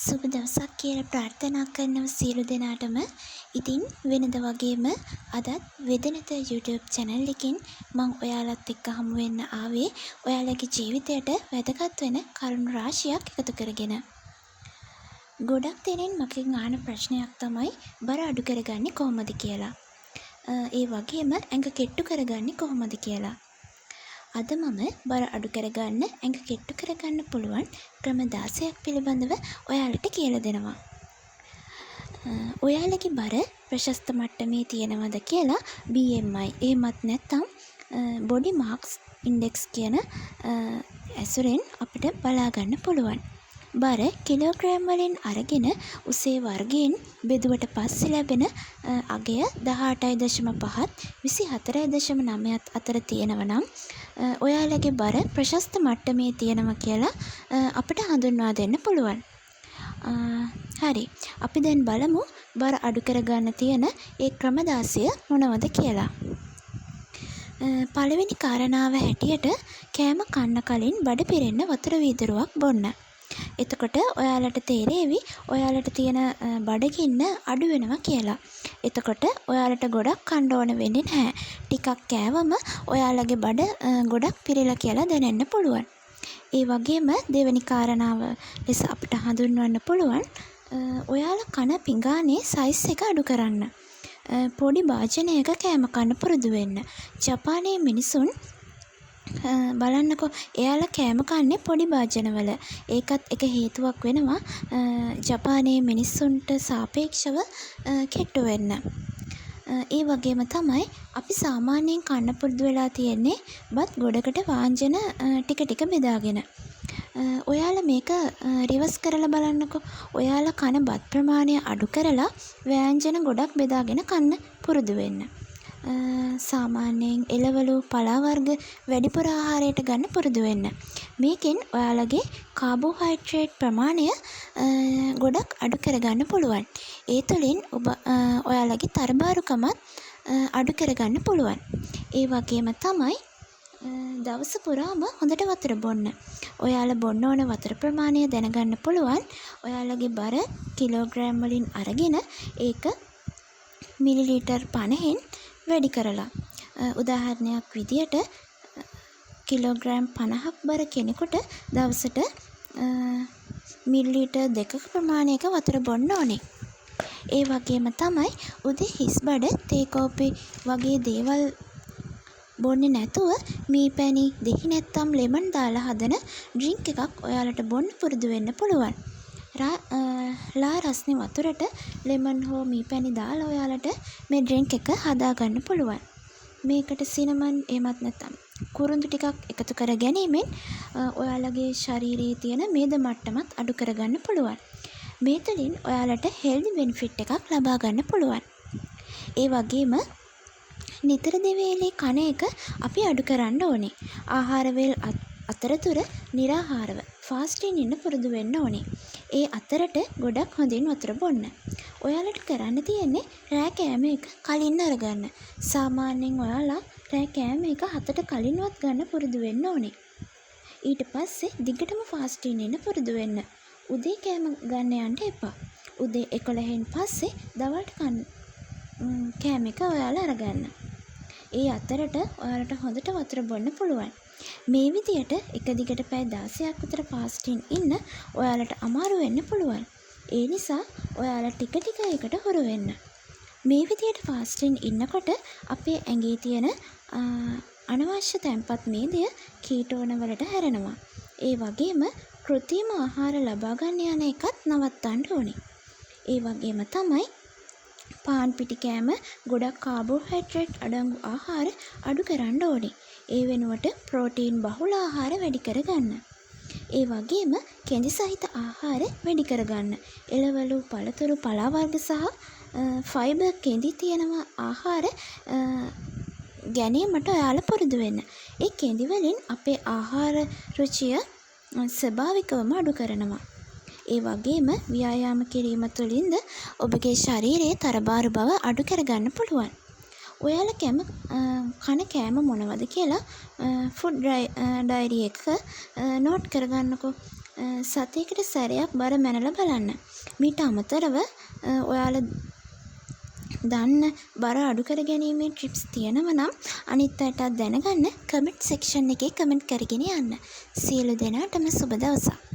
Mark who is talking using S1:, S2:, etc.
S1: සුබ දවසක් කියලා ප්‍රාර්ථනා කරනවා සියලු දෙනාටම. ඉතින් වෙනද වගේම අදත් වෙදනත YouTube channel එකකින් මම ඔයාලත් එක්ක හමු වෙන්න ආවේ ඔයාලගේ ජීවිතයට වැදගත් වෙන කරුණු රාශියක් එකතු කරගෙන. ගොඩක් දෙනෙන් මගෙන් අහන ප්‍රශ්නයක් තමයි බර අඩු කරගන්නේ කොහොමද කියලා. ඒ වගේම ඇඟ කෙට්ටු කරගන්නේ කොහොමද කියලා. අද මම බර අඩු කරගන්න ඇඟ කෙට්ටු කරගන්න පුළුවන් ක්‍රම 16ක් පිළිබඳව ඔයාලට කියලා දෙනවා. ඔයාලගේ බර ප්‍රශස්ත මට්ටමේ තියෙනවද කියලා BMI එහෙමත් නැත්නම් body mass index කියන ඇසුරෙන් අපිට බලා ගන්න පුළුවන්. බර කිලෝග්‍රෑම් වලින් අරගෙන උසේ වර්ගයෙන් බෙදුවට පස්සේ ලැබෙන අගය 18.5ත් 24.9ත් අතර තියෙනවා නම් ඔයාලගේ බර ප්‍රශස්ත මට්ටමේ තියෙනවා කියලා අපිට හඳුන්වා දෙන්න පුළුවන්. හරි. අපි දැන් බලමු බර අඩු කරගන්න තියෙන ඒ ක්‍රම 16 මොනවද කියලා. පළවෙනි කාරණාව හැටියට කෑම කන්න කලින් බඩ පිරෙන්න වතුර වීදුරුවක් බොන්න. එතකොට ඔයාලට තේරෙවි ඔයාලට තියෙන බඩගින්න අඩු වෙනවා කියලා. එතකොට ඔයාලට ගොඩක් කන්න ඕන වෙන්නේ නැහැ. ටිකක් කෑවම ඔයාලගේ බඩ ගොඩක් පිරෙලා කියලා දැනෙන්න පුළුවන්. ඒ වගේම දෙවෙනි කාරණාව ලෙස අපිට හඳුන්වන්න පුළුවන් ඔයාලා කන පිඟානේ සයිස් එක අඩු කරන්න. පොඩි භාජනයක කෑම කන්න පුරුදු වෙන්න. ජපානයේ මිනිසුන් බලන්නකෝ එයාලා කෑම කන්නේ පොඩි භාජනවල. ඒකත් එක හේතුවක් වෙනවා ජපානයේ මිනිස්සුන්ට සාපේක්ෂව කෙට්ටු වෙන්න. ඒ වගේම තමයි අපි සාමාන්‍යයෙන් කන්න පුරුදු වෙලා තියෙන්නේ බත් ගොඩකට වාංජන ටික ටික බෙදාගෙන. ඔයාලා මේක රිවර්ස් කරලා බලන්නකෝ. ඔයාලා කන බත් ප්‍රමාණය අඩු කරලා ව්‍යංජන ගොඩක් බෙදාගෙන කන්න පුරුදු වෙන්න. සාමාන්‍යයෙන් එළවලු පලා වර්ග වැඩිපුර ආහාරයට ගන්න පුරුදු වෙන්න. මේකෙන් ඔයාලගේ කාබෝහයිඩ්‍රේට් ප්‍රමාණය ගොඩක් අඩු කරගන්න පුළුවන්. ඒ තුළින් ඔයාලගේ තරබාරුකමත් අඩු කරගන්න පුළුවන්. ඒ වගේම තමයි දවස පුරාම හොඳට වතුර බොන්න. ඔයාලා බොන්න ඕන වතුර ප්‍රමාණය දැනගන්න පුළුවන්. ඔයාලගේ බර කිලෝග්‍රෑම් වලින් අරගෙන ඒක මිලිලීටර් 50න් වැඩි කරලා. උදාහරණයක් විදියට කිලෝග්‍රෑම් 50ක් බර කෙනෙකුට දවසට මිලිලීටර් 2ක ප්‍රමාණයක වතුර බොන්න ඕනේ. ඒ වගේම තමයි උදේ හිස් බඩ තේ කෝපි වගේ දේවල් බොන්නේ නැතුව මී පැණි දෙහි නැත්තම් ලෙමන් දාලා හදන ඩ්‍රින්ක් එකක් ඔයාලට බොන්න පුරුදු වෙන්න පුළුවන්. ලා රස්නේ වතුරට ලෙමන් හෝ මී පැණි දාලා ඔයාලට මේ ඩ්‍රින්ක් එක හදා ගන්න පුළුවන්. මේකට සිනමන් එහෙමත් නැත්නම් කුරුඳු ටිකක් එකතු කර ගැනීමෙන් ඔයාලගේ ශරීරයේ තියෙන මේද මට්ටමත් අඩු කරගන්න පුළුවන්. මේ තුළින් ඔයාලට හෙල්දි බෙනිෆිට් එකක් ලබා ගන්න පුළුවන්. ඒ වගේම නිතර දෙවේලේ කන එක අපි අඩු කරන්න ඕනේ. ආහාර වේල් අතරතුර निराහාරව ෆාස්ටින් ඉන්න පුරුදු වෙන්න ඕනේ. ඒ අතරට ගොඩක් හොඳින් වතුර බොන්න. ඔයාලට කරන්න තියෙන්නේ රෑ කෑම එක කලින් අරගන්න. සාමාන්‍යයෙන් ඔයාලා රෑ කෑම එක 7ට කලින්වත් ගන්න පුරුදු වෙන්න ඕනේ. ඊට පස්සේ දිගටම ෆාස්ටින් ඉන්න පුරුදු වෙන්න. උදේ කෑම ගන්න යන්න එපා. උදේ 11න් පස්සේ දවල්ට කෑම එක ඔයාලා අරගන්න. ඒ අතරට ඔයාලට හොඳට වතුර බොන්න පුළුවන්. මේ විදියට එක දිගට පැය 16ක් විතර ෆාස්ටින් ඉන්න ඔයාලට අමාරු වෙන්න පුළුවන්. ඒ නිසා ඔයාලා ටික ටික ඒකට හුරු වෙන්න. මේ විදියට ෆාස්ටින් ඉන්නකොට අපේ ඇඟේ තියෙන අනවශ්‍ය තැන්පත් මේදය කීටෝන වලට හැරෙනවා. ඒ වගේම කෘත්‍රිම ආහාර ලබා ගන්න යන එකත් නවත්තන්න ඕනේ. ඒ වගේම තමයි පාන් පිටි කෑම ගොඩක් කාබෝහයිඩ්‍රේට් අඩංගු ආහාර අඩු කරන්න ඕනේ. ඒ වෙනුවට ප්‍රෝටීන් බහුල ආහාර වැඩි කරගන්න. ඒ වගේම කෙඳි සහිත ආහාර වැඩි කරගන්න. එළවලු, පළතුරු, පලා වර්ග සහ ෆයිබර් කෙඳි තියෙනවා ආහාර ගැනීමට ඔයාලා පුරුදු වෙන්න. ඒ කෙඳි වලින් අපේ ආහාර රුචිය ස්වභාවිකවම අඩු කරනවා. ඒ වගේම ව්‍යායාම කිරීම තුළින්ද ඔබගේ ශරීරයේ තරබාරු බව අඩු කරගන්න පුළුවන්. ඔයාලා කන කෑම මොනවද කියලා ෆුඩ් ඩයරි එක නෝට් කරගන්නකෝ. සතියකට සැරයක් බර මැනලා බලන්න. මීට අමතරව ඔයාලා දන්න බර අඩු කර ගැනීමේ ටිප්ස් තියෙනවා නම් අනිත් අයටත් දැනගන්න කමෙන්ට් සෙක්ෂන් එකේ කමෙන්ට් කරගෙන යන්න. සියලු දෙනාටම සුබ දවසක්.